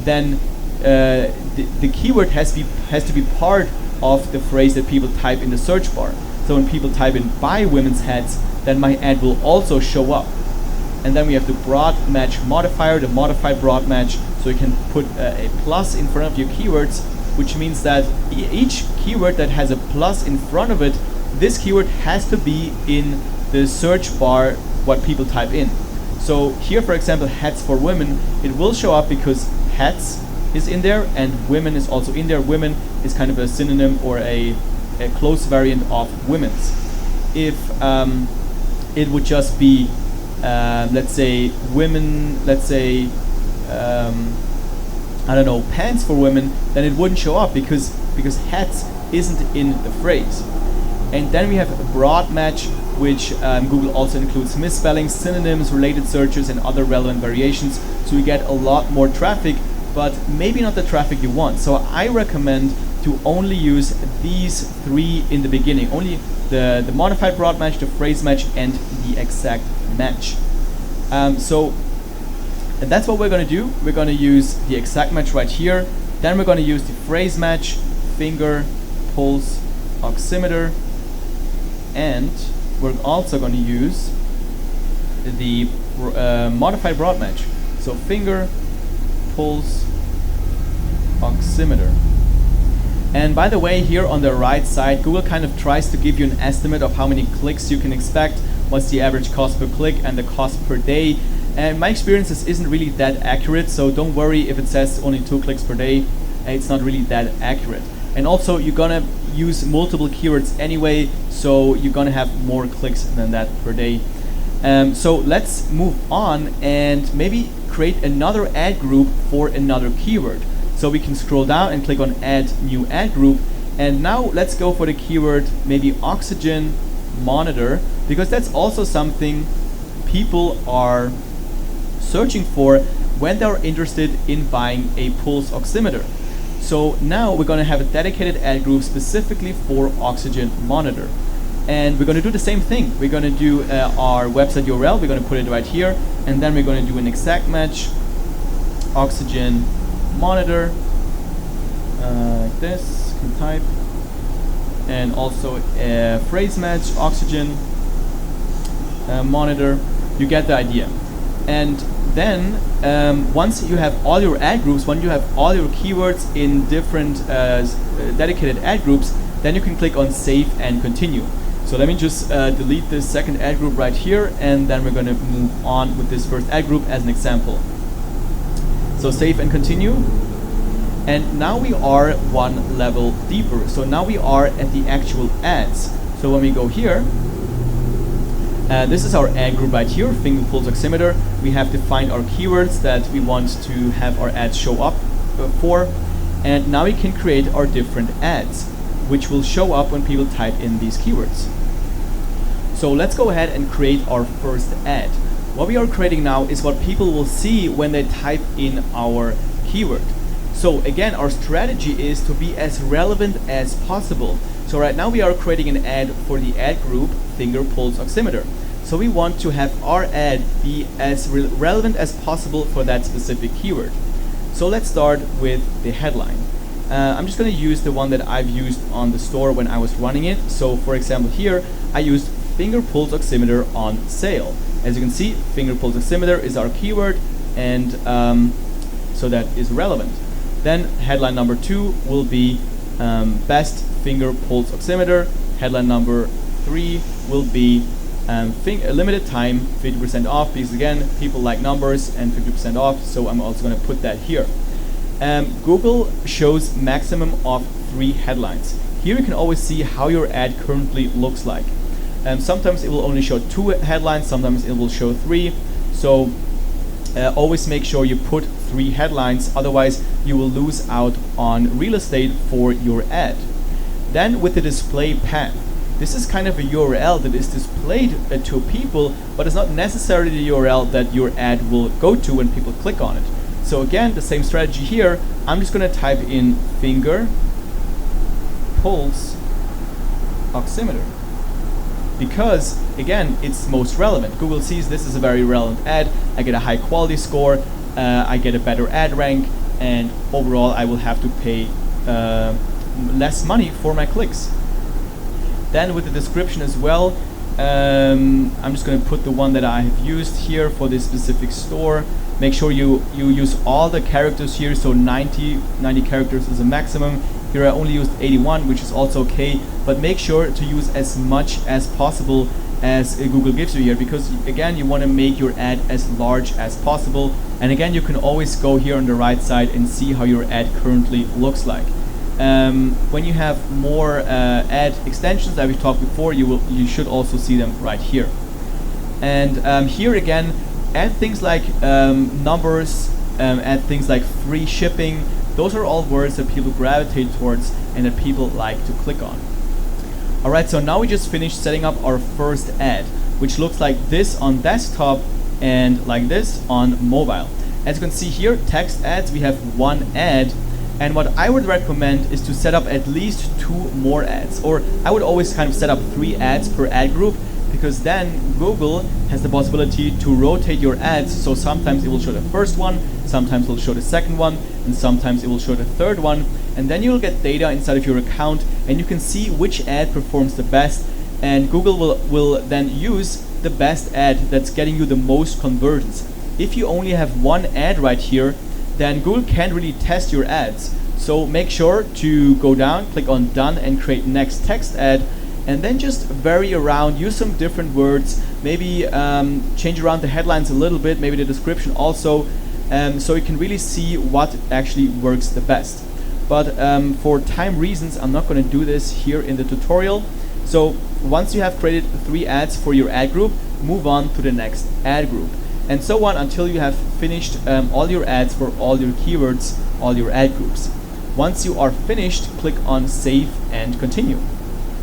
then the keyword has to be part of the phrase that people type in the search bar. So when people type in buy women's hats, then my ad will also show up. And then we have the broad match modifier, the modified broad match. So you can put a plus in front of your keywords, which means that each keyword that has a plus in front of it, this keyword has to be in the search bar what people type in. So here, for example, hats for women, it will show up because hats is in there and women is also in there. Women is kind of a synonym or a close variant of women's. If it would just be, let's say, women, let's say, I don't know, pants for women, then it wouldn't show up because hats isn't in the phrase. And then we have a broad match, which Google also includes misspellings, synonyms, related searches, and other relevant variations. So you get a lot more traffic, but maybe not the traffic you want. So I recommend to only use these three in the beginning. Only the modified broad match, the phrase match, and the exact match. So that's what we're going to do. We're going to use the exact match right here. Then we're going to use the phrase match, finger, pulse, oximeter, and we're also going to use the modified broad match. So finger, pulse, oximeter. And by the way, here on the right side, Google kind of tries to give you an estimate of how many clicks you can expect, what's the average cost per click and the cost per day. And my experience, this isn't really that accurate, so don't worry if it says only 2 clicks per day. It's not really that accurate. And also, you're gonna use multiple keywords anyway, so you're gonna have more clicks than that per day. So let's move on and maybe create another ad group for another keyword. So we can scroll down and click on Add New Ad Group. And now let's go for the keyword, maybe oxygen monitor, because that's also something people are searching for when they're interested in buying a pulse oximeter. So now we're going to have a dedicated ad group specifically for oxygen monitor. And we're going to do the same thing. We're going to do our website URL. We're going to put it right here. And then we're going to do an exact match, oxygen monitor, like this, you can type. And also a phrase match, oxygen monitor. You get the idea. And then once you have all your ad groups, when you have all your keywords in different dedicated ad groups, then you can click on Save and Continue. So let me just delete this second ad group right here, and then we're going to move on with this first ad group as an example. So Save and Continue. And now we are one level deeper. So now we are at the actual ads. So when we go here, this is our ad group right here, finger pulse oximeter. We have defined our keywords that we want to have our ads show up for. And now we can create our different ads, which will show up when people type in these keywords. So let's go ahead and create our first ad. What we are creating now is what people will see when they type in our keyword. So again, our strategy is to be as relevant as possible. So right now we are creating an ad for the ad group finger pulse oximeter. So we want to have our ad be as relevant as possible for that specific keyword. So let's start with the headline. I'm just going to use the one that I've used on the store when I was running it. So for example here, I used finger pulse oximeter on sale. As you can see, finger pulse oximeter is our keyword, and so that is relevant. Then headline number 2 will be best finger pulse oximeter. Headline number 3 will be limited time, 50% off, because again, people like numbers and 50% off, so I'm also going to put that here. Google shows maximum of 3 headlines. Here you can always see how your ad currently looks like. Sometimes it will only show 2 headlines, sometimes it will show 3. So always make sure you put 3 headlines, otherwise you will lose out on real estate for your ad. Then with the display path, this is kind of a URL that is displayed to people, but it's not necessarily the URL that your ad will go to when people click on it. So again, the same strategy here. I'm just going to type in finger pulse oximeter, because again, it's most relevant. Google sees this is a very relevant ad. I get a high quality score, I get a better ad rank, and overall I will have to pay less money for my clicks. Then with the description as well, I'm just going to put the one that I have used here for this specific store. Make sure you use all the characters here, so 90 characters is a maximum. Here I only used 81, which is also okay, but make sure to use as much as possible as Google gives you here, because again, you want to make your ad as large as possible. And again, you can always go here on the right side and see how your ad currently looks like. When you have more ad extensions that we talked before, you should also see them right here. And here again, add things like numbers, add things like free shipping. Those are all words that people gravitate towards and that people like to click on. Alright, so now we just finished setting up our first ad, which looks like this on desktop and like this on mobile. As you can see here, text ads, we have one ad, and what I would recommend is to set up at least 2 more ads, or I would always kind of set up 3 ads per ad group, because then Google has the possibility to rotate your ads. So sometimes it will show the first one, sometimes it will show the second one, and sometimes it will show the third one, and then you'll get data inside of your account and you can see which ad performs the best, and Google will then use the best ad that's getting you the most conversions. If you only have one ad right here, then Google can't really test your ads. So make sure to go down, click on done, and create next text ad, and then just vary around, use some different words, maybe change around the headlines a little bit, maybe the description also, so you can really see what actually works the best. But for time reasons, I'm not going to do this here in the tutorial. So once you have created 3 ads for your ad group, move on to the next ad group, and so on until you have finished all your ads for all your keywords, all your ad groups. Once you are finished, click on save and continue.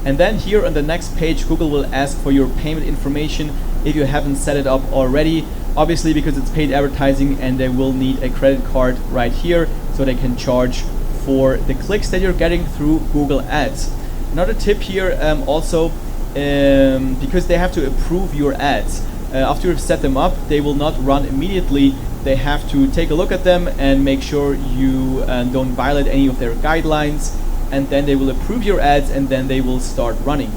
And then here on the next page, Google will ask for your payment information if you haven't set it up already, obviously because it's paid advertising, and they will need a credit card right here so they can charge for the clicks that you're getting through Google Ads. Another tip here also, because they have to approve your ads. After you've set them up, they will not run immediately. They have to take a look at them and make sure you don't violate any of their guidelines, and then they will approve your ads and then they will start running.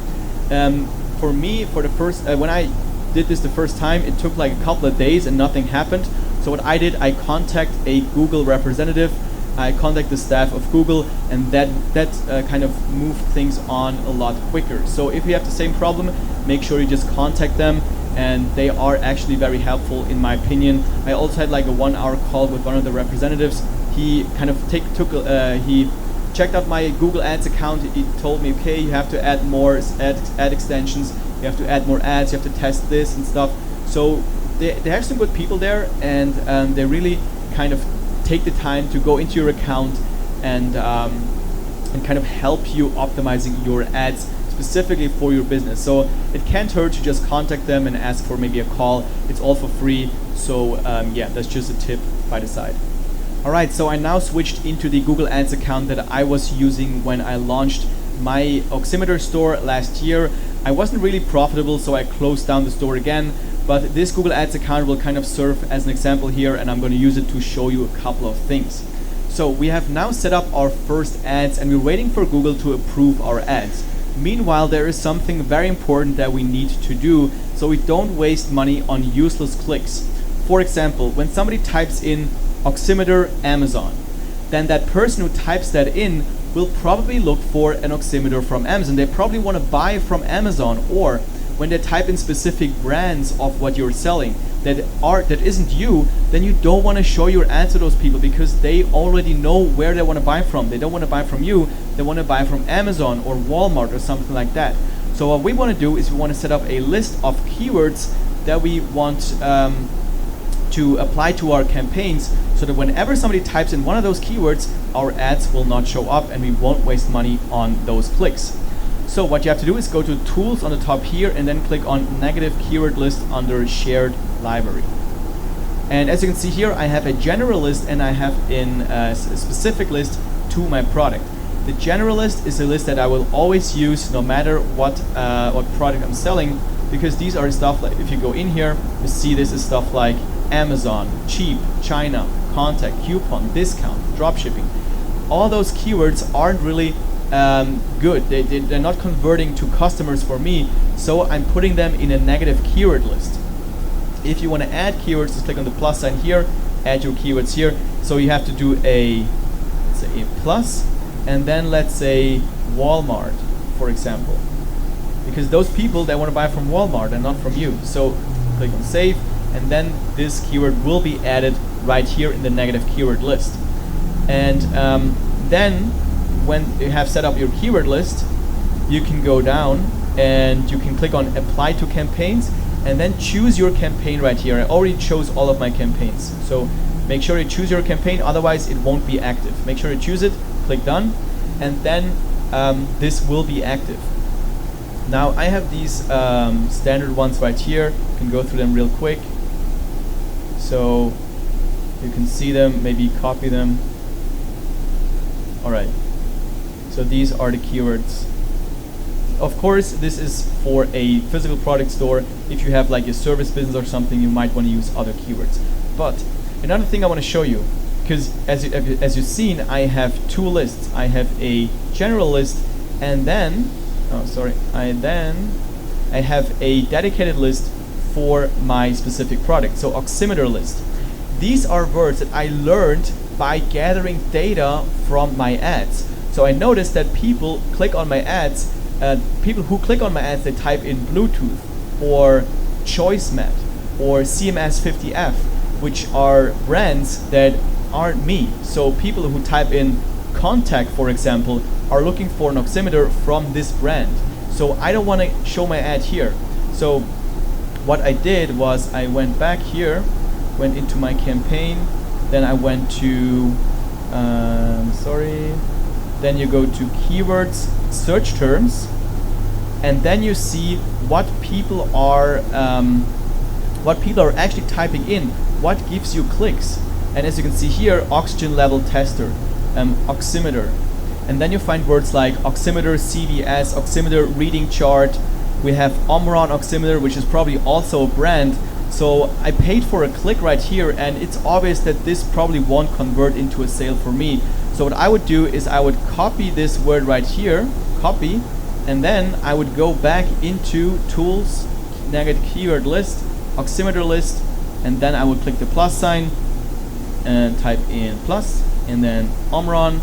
For me, for the first, when I did this the first time, it took like a couple of days and nothing happened. So what I did, I contact a Google representative, I contact the staff of Google, and that kind of moved things on a lot quicker. So if you have the same problem, make sure you just contact them, and they are actually very helpful in my opinion. I also had like a 1-hour call with one of the representatives. He kind of he checked out my Google Ads account. He told me, okay, you have to add more ad extensions, you have to add more ads, you have to test this and stuff. So they have some good people there, and they really kind of take the time to go into your account and kind of help you optimizing your ads specifically for your business. So it can't hurt to just contact them and ask for maybe a call. It's all for free. So yeah, that's just a tip by the side. Alright, so I now switched into the Google Ads account that I was using when I launched my oximeter store last year. I wasn't really profitable, so I closed down the store again, but this Google Ads account will kind of serve as an example here, and I'm going to use it to show you a couple of things. So we have now set up our first ads and we're waiting for Google to approve our ads. Meanwhile, there is something very important that we need to do so we don't waste money on useless clicks. For example, when somebody types in oximeter Amazon, then that person who types that in will probably look for an oximeter from Amazon. They probably want to buy from Amazon, or when they type in specific brands of what you're selling that isn't you, then you don't want to show your ad to those people because they already know where they want to buy from. They don't want to buy from you, they want to buy from Amazon or Walmart or something like that. So what we want to do is we want to set up a list of keywords that we want to apply to our campaigns, so that whenever somebody types in one of those keywords, our ads will not show up and we won't waste money on those clicks. So what you have to do is go to Tools on the top here and then click on Negative Keyword List under Shared Library. And as you can see here, I have a general list and I have a specific list to my product. The general list is a list that I will always use no matter what product I'm selling, because these are stuff like, if you go in here, you see this is stuff like Amazon, cheap, China, contact, coupon, discount, dropshipping. All those keywords aren't really good. They're not converting to customers for me, so I'm putting them in a negative keyword list. If you want to add keywords, just click on the plus sign here, add your keywords here. So you have to do let's say a plus, and then let's say Walmart, for example, because those people, they want to buy from Walmart and not from you. So click on save, and then this keyword will be added right here in the negative keyword list. And then when you have set up your keyword list, you can go down and you can click on apply to campaigns and then choose your campaign right here. I already chose all of my campaigns, so make sure you choose your campaign, otherwise it won't be active. Make sure you choose it, click done, and then this will be active. Now I have these standard ones right here. You can go through them real quick. So you can see them, maybe copy them. Alright, so these are the keywords. Of course, this is for a physical product store. If you have like a service business or something, you might want to use other keywords. But another thing I want to show you, because as you've seen, I have two lists. I have a general list, and then, I have a dedicated list for my specific product. So oximeter list. These are words that I learned by gathering data from my ads. So I noticed that people click on my ads. People who click on my ads, they type in Bluetooth or ChoiceMet or CMS50F, which are brands that aren't me. So people who type in Contact, for example, are looking for an oximeter from this brand. So I don't want to show my ad here. So what I did was I went back here, went into my campaign, then I went to, then you go to keywords, search terms, and then you see what people are actually typing in, what gives you clicks. And as you can see here, oxygen level tester, oximeter, and then you find words like oximeter, CVS, oximeter reading chart. We have Omron oximeter, which is probably also a brand. So I paid for a click right here, and it's obvious that this probably won't convert into a sale for me. So what I would do is I would copy this word right here, copy, and then I would go back into tools, negative keyword list, oximeter list, and then I would click the plus sign and type in plus, and then Omron,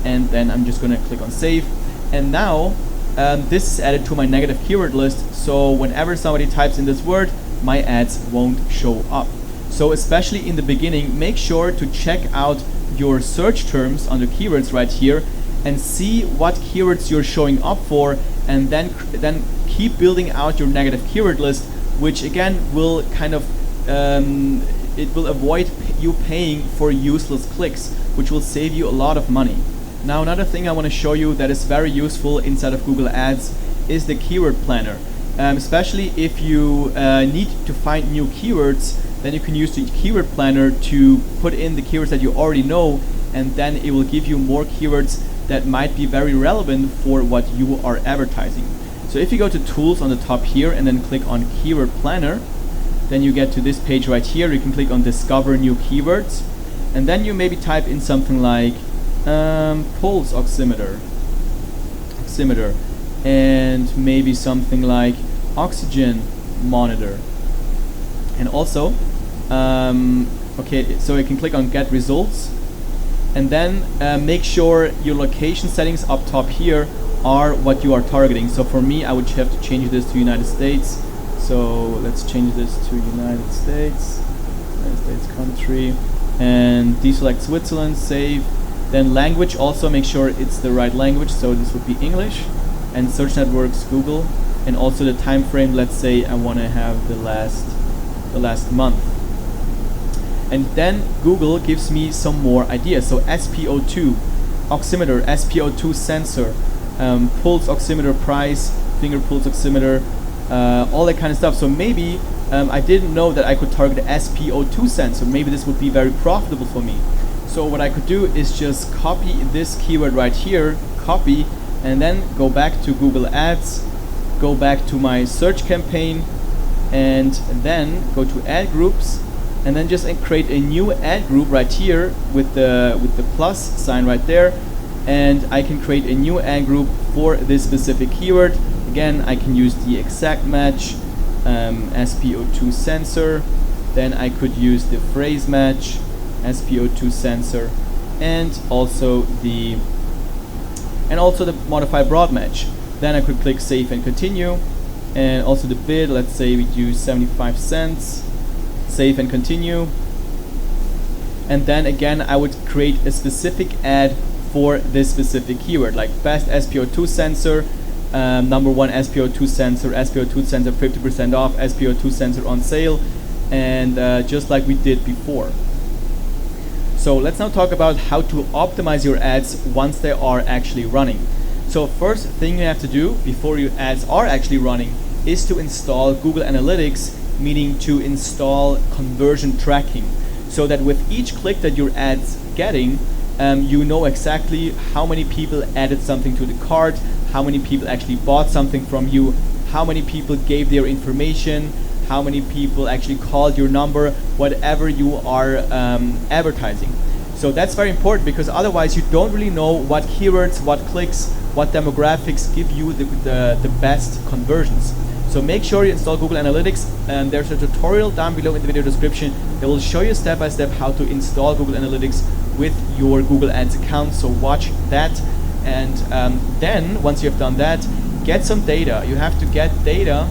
and then I'm just going to click on save. And now this is added to my negative keyword list, so whenever somebody types in this word, my ads won't show up. So especially in the beginning, make sure to check out your search terms under keywords right here and see what keywords you're showing up for, and then keep building out your negative keyword list, which again will kind of it will avoid you paying for useless clicks, which will save you a lot of money. Now another thing I want to show you that is very useful inside of Google Ads is the keyword planner. Especially if you need to find new keywords, then you can use the keyword planner to put in the keywords that you already know, and then it will give you more keywords that might be very relevant for what you are advertising. So if you go to tools on the top here and then click on keyword planner, then you get to this page right here. You can click on discover new keywords, and then you maybe type in something like pulse oximeter, and maybe something like oxygen monitor. And also okay, so you can click on get results, and then make sure your location settings up top here are what you are targeting. So for me, I would have to change this to United States. So let's change this to United States country, and deselect Switzerland, save. Then language, also make sure it's the right language, so this would be English. And search networks, Google. And also the time frame, let's say I want to have the last month. And then Google gives me some more ideas. So SpO2 oximeter, SpO2 sensor, pulse oximeter price, finger pulse oximeter, all that kind of stuff. So maybe I didn't know that I could target the SpO2 sensor. Maybe this would be very profitable for me. So what I could do is just copy this keyword right here, copy, and then go back to Google Ads, go back to my search campaign, and then go to ad groups, and then just create a new ad group right here with the plus sign right there, and I can create a new ad group for this specific keyword. Again, I can use the exact match, SpO2 sensor, then I could use the phrase match, SpO2 sensor, and also the modify broad match. Then I could click save and continue, and also the bid, let's say we do 75 cents, save and continue. And then again, I would create a specific ad for this specific keyword, like best SpO2 sensor, number one SpO2 sensor 50% off, SpO2 sensor on sale, and just like we did before. So let's now talk about how to optimize your ads once they are actually running. So first thing you have to do before your ads are actually running is to install Google Analytics, meaning to install conversion tracking, so that with each click that your ad's getting, you know exactly how many people added something to the cart, how many people actually bought something from you, how many people gave their information, how many people actually called your number, whatever you are advertising. So that's very important, because otherwise you don't really know what keywords, what clicks, what demographics give you the best conversions. So make sure you install Google Analytics, and there's a tutorial down below in the video description that will show you step by step how to install Google Analytics with your Google Ads account. So watch that, and then once you have done that, get some data. You have to get data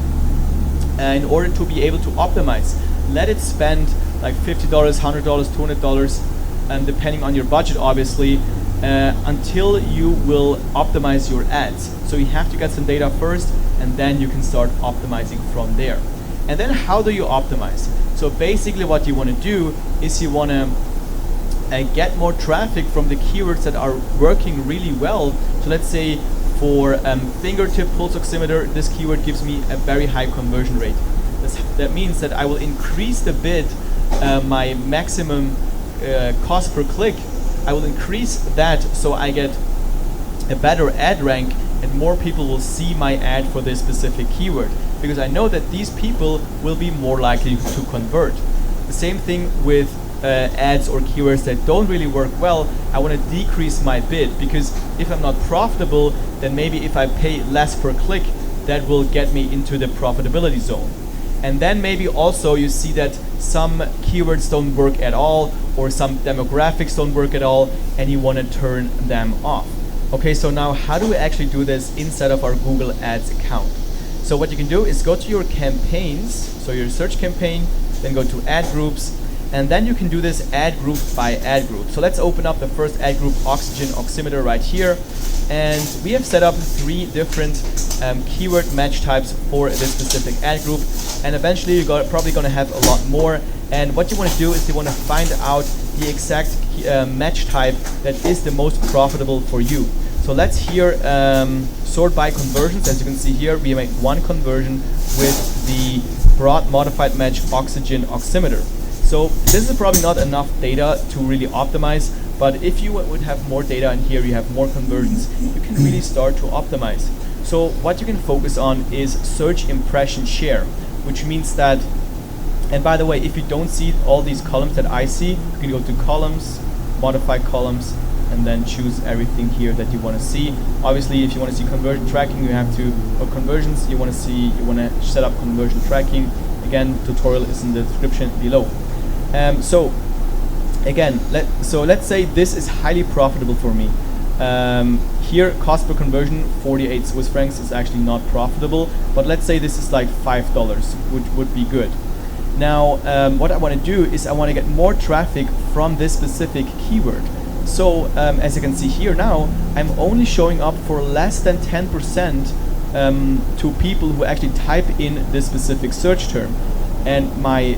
in order to be able to optimize. Let it spend like $50, $100, $200, depending on your budget, obviously, until you will optimize your ads. So you have to get some data first, and then you can start optimizing from there. And then how do you optimize? So basically what you want to do is you want to get more traffic from the keywords that are working really well. So let's say for fingertip pulse oximeter, this keyword gives me a very high conversion rate. That means that I will increase the bid, my maximum cost per click, I will increase that so I get a better ad rank, and more people will see my ad for this specific keyword, because I know that these people will be more likely to convert. The same thing with ads or keywords that don't really work well. I want to decrease my bid, because if I'm not profitable, then maybe if I pay less per click, that will get me into the profitability zone. And then maybe also you see that some keywords don't work at all, or some demographics don't work at all, and you want to turn them off. Okay, so now how do we actually do this inside of our Google Ads account? So what you can do is go to your campaigns, so your search campaign, then go to ad groups, and then you can do this ad group by ad group. So let's open up the first ad group, oxygen oximeter, right here. And we have set up 3 different keyword match types for this specific ad group. And eventually you're probably going to have a lot more. And what you want to do is you want to find out the exact match type that is the most profitable for you. So let's here sort by conversions. As you can see here, we make 1 conversion with the broad modified match oxygen oximeter. So this is probably not enough data to really optimize, but if you would have more data and here you have more conversions, you can really start to optimize. So what you can focus on is search impression share, which means that, and by the way, if you don't see all these columns that I see, you can go to columns, modify columns, and then choose everything here that you want to see. Obviously, if you want to see conversion tracking, you have to, or conversions, you want to set up conversion tracking. Again, tutorial is in the description below. So again, let's say this is highly profitable for me. Here, cost per conversion 48 Swiss francs is actually not profitable, but let's say this is like $5, which would be good. Now, what I want to do is I want to get more traffic from this specific keyword. So as you can see here now, I'm only showing up for less than 10% to people who actually type in this specific search term, and my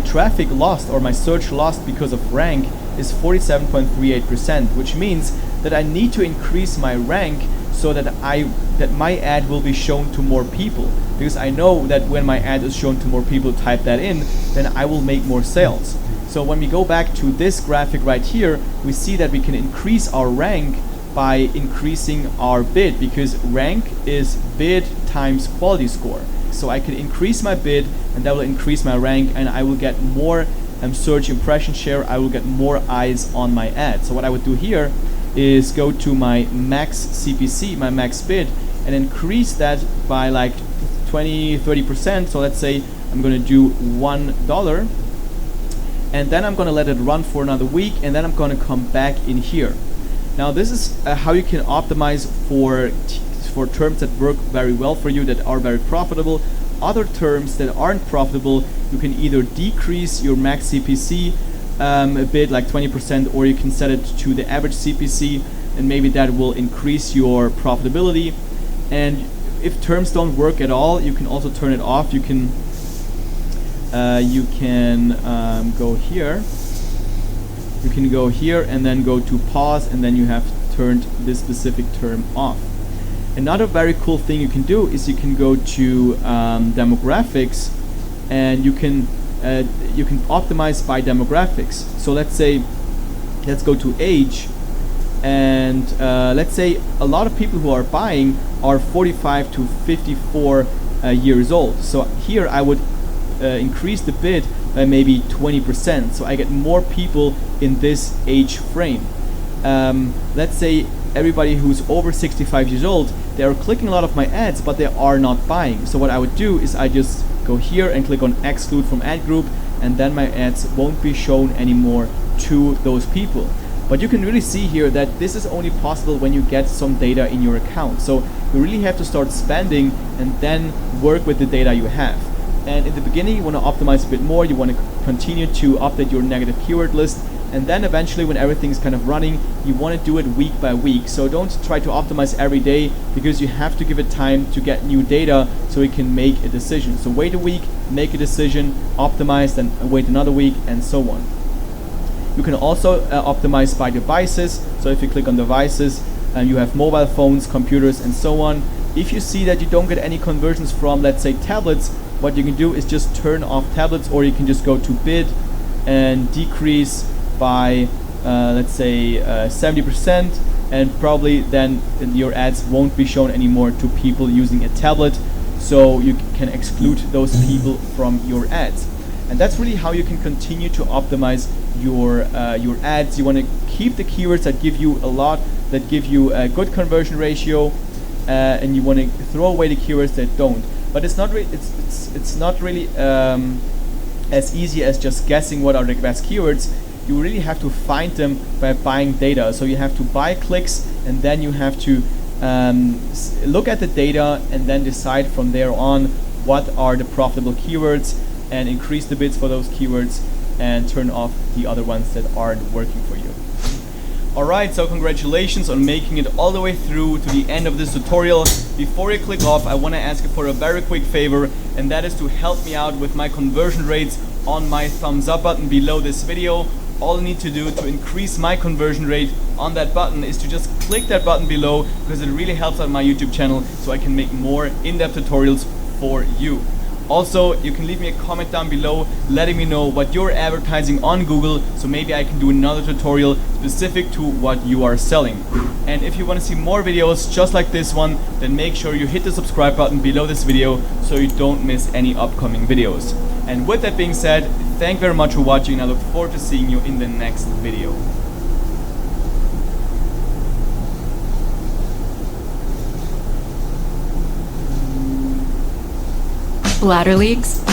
traffic lost, or my search lost because of rank, is 47.38%, which means that I need to increase my rank so that my ad will be shown to more people, because I know that when my ad is shown to more people type that in, then I will make more sales. So when we go back to this graphic right here, we see that we can increase our rank by increasing our bid, because rank is bid times quality score. So I can increase my bid, and that will increase my rank, and I will get more search impression share. I will get more eyes on my ad. So what I would do here is go to my max CPC, my max bid, and increase that by like 20-30%. So let's say I'm going to do $1, and then I'm going to let it run for another week, and then I'm going to come back in here. Now this is how you can optimize for terms that work very well for you, that are very profitable. Other terms that aren't profitable, you can either decrease your max CPC a bit, like 20%, or you can set it to the average CPC, and maybe that will increase your profitability. And if terms don't work at all, you can also turn it off. You can go here. You can go here and then go to pause, and then you have turned this specific term off. Another very cool thing you can do is you can go to demographics, and you can optimize by demographics. So let's go to age, and let's say a lot of people who are buying are 45 to 54 years old. So here I would increase the bid by maybe 20%, so I get more people in this age frame. Let's say everybody who's over 65 years old, they are clicking a lot of my ads, but they are not buying. So what I would do is I just go here and click on exclude from ad group, and then my ads won't be shown anymore to those people. But you can really see here that this is only possible when you get some data in your account. So you really have to start spending and then work with the data you have. And in the beginning, you want to optimize a bit more. You want to continue to update your negative keyword list. And then eventually, when everything's kind of running, you want to do it week by week. So don't try to optimize every day, because you have to give it time to get new data so you can make a decision. So wait a week, make a decision, optimize, then wait another week, and so on. You can also optimize by devices. So if you click on devices, you have mobile phones, computers, and so on. If you see that you don't get any conversions from, let's say, tablets, what you can do is just turn off tablets, or you can just go to bid and decrease by let's say 70%, and probably then your ads won't be shown anymore to people using a tablet, so you can exclude those people from your ads. And that's really how you can continue to optimize your ads. You want to keep the keywords that give you a lot, that give you a good conversion ratio, and you want to throw away the keywords that don't. But it's not really as easy as just guessing what are the best keywords. You really have to find them by buying data. So you have to buy clicks, and then you have to look at the data and then decide from there on what are the profitable keywords, and increase the bids for those keywords and turn off the other ones that aren't working for you. Alright, so congratulations on making it all the way through to the end of this tutorial. Before you click off, I want to ask you for a very quick favor, and that is to help me out with my conversion rates on my thumbs up button below this video. All I need to do to increase my conversion rate on that button is to just click that button below, because it really helps out my YouTube channel so I can make more in-depth tutorials for you. Also, you can leave me a comment down below letting me know what you're advertising on Google, so maybe I can do another tutorial specific to what you are selling. And if you want to see more videos just like this one, then make sure you hit the subscribe button below this video so you don't miss any upcoming videos. And with that being said, thank you very much for watching, and I look forward to seeing you in the next video. Ladder Leagues.